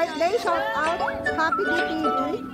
birthday, shout out. Happy DPD.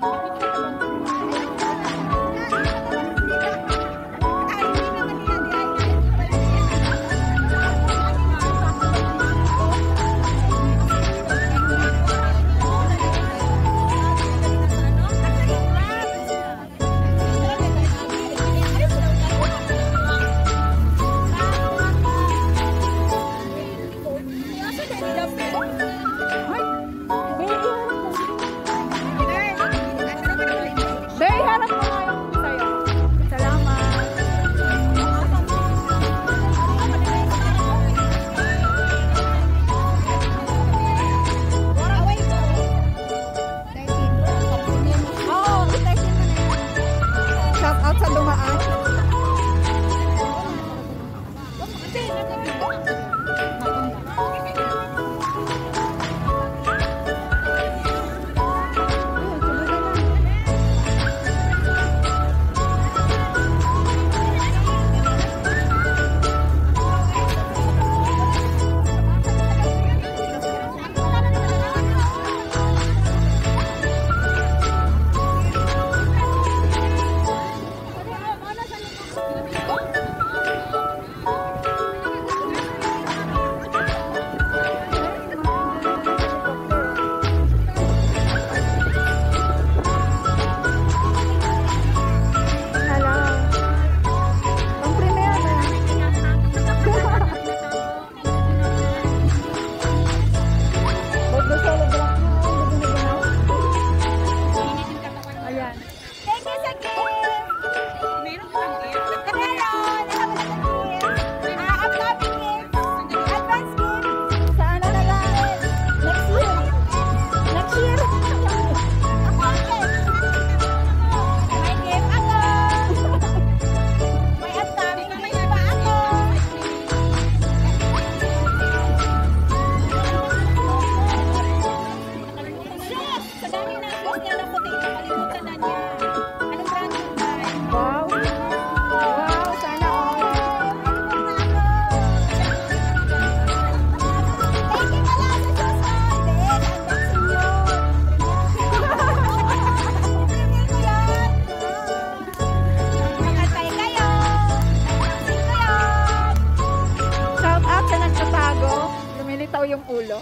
Yung ulo.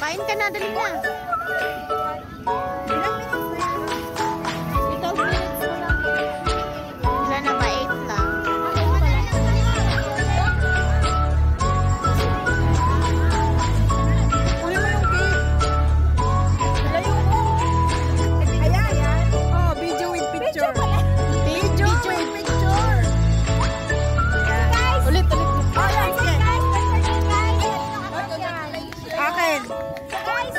Kain ka na, dali na. Ilang minutes na yan? 12 minutes na lang. Wala na ba? 8 lang. Uli mo yung cake. Layo mo. Ayan. Oh, video with picture. Video with picture. Guys! Ulit. Oh, yes, guys. Akin. Guys!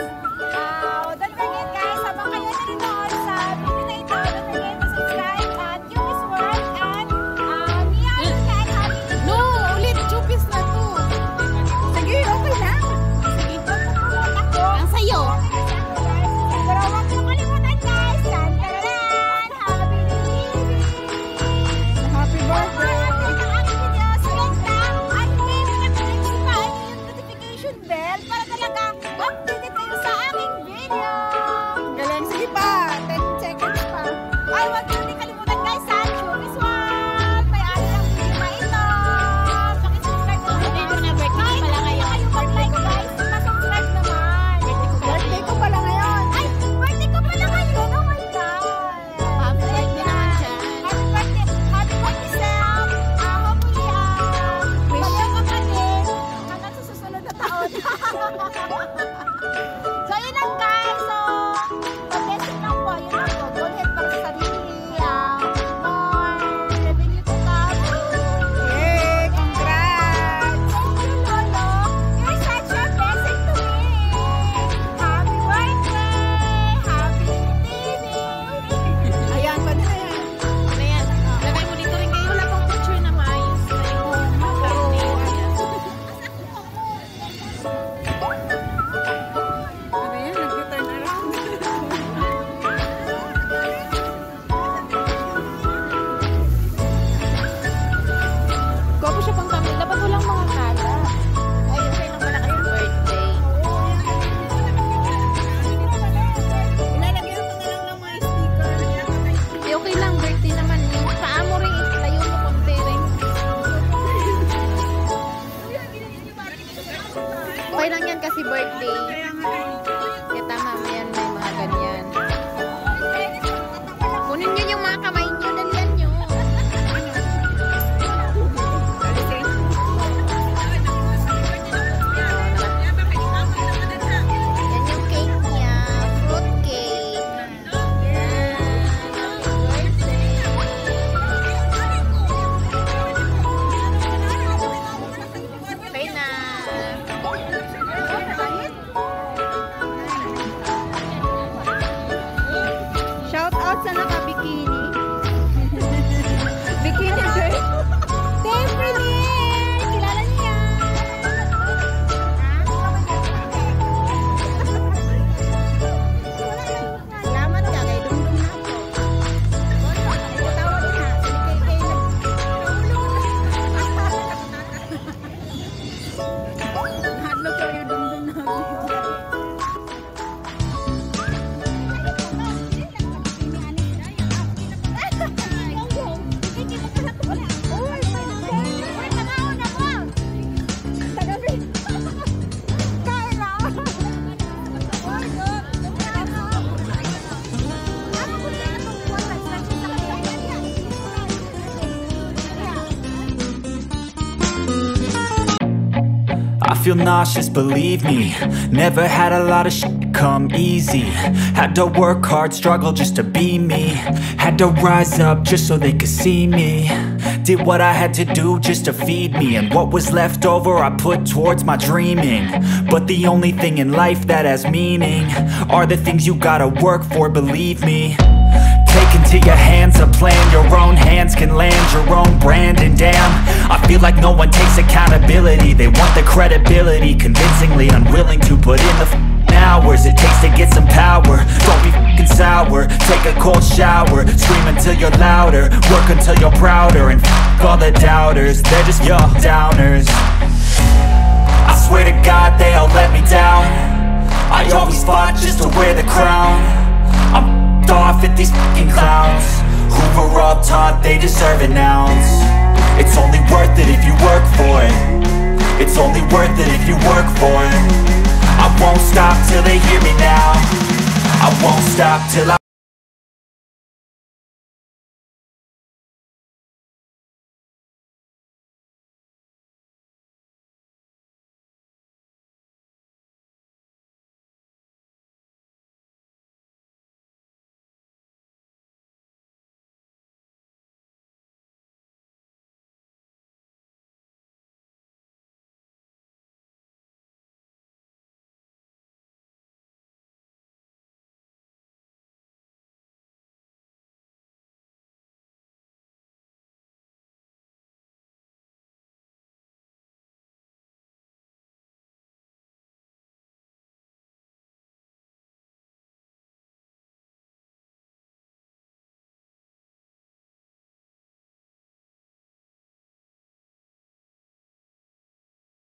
kasi birthday. Kaya tama mo yan, may mga ganyan. Kunin nyo yung mga kamay nyo, dalian nyo. Yan yung cake niya, fruit cake. Okay na. Shout out sa naka-bikini. Bikini girl. Temporary! Kilala niya. Salamat ka kay Dungdung na ako. Tawag na. Hadlo ko yung Dungdung na ako. I feel nauseous, believe me. Never had a lot of shit come easy. Had to work hard, struggle just to be me. Had to rise up just so they could see me. Did what I had to do just to feed me. And what was left over I put towards my dreaming. But the only thing in life that has meaning are the things you gotta work for, believe me. Take into your hands a plan. Your own hands can land your own brand. And damn, I feel like no one takes accountability. They want the credibility, convincingly unwilling to put in the hours it takes to get some power. Don't be f***ing sour. Take a cold shower. Scream until you're louder. Work until you're prouder. And f*** all the doubters, they're just your downers. I swear to God they all let me down. I always fought just to wear the crown. I'm off at these fucking clowns who were all taught they deserve an ounce. It's only worth it if you work for it. It's only worth it if you work for it. I won't stop till they hear me now. I won't stop till I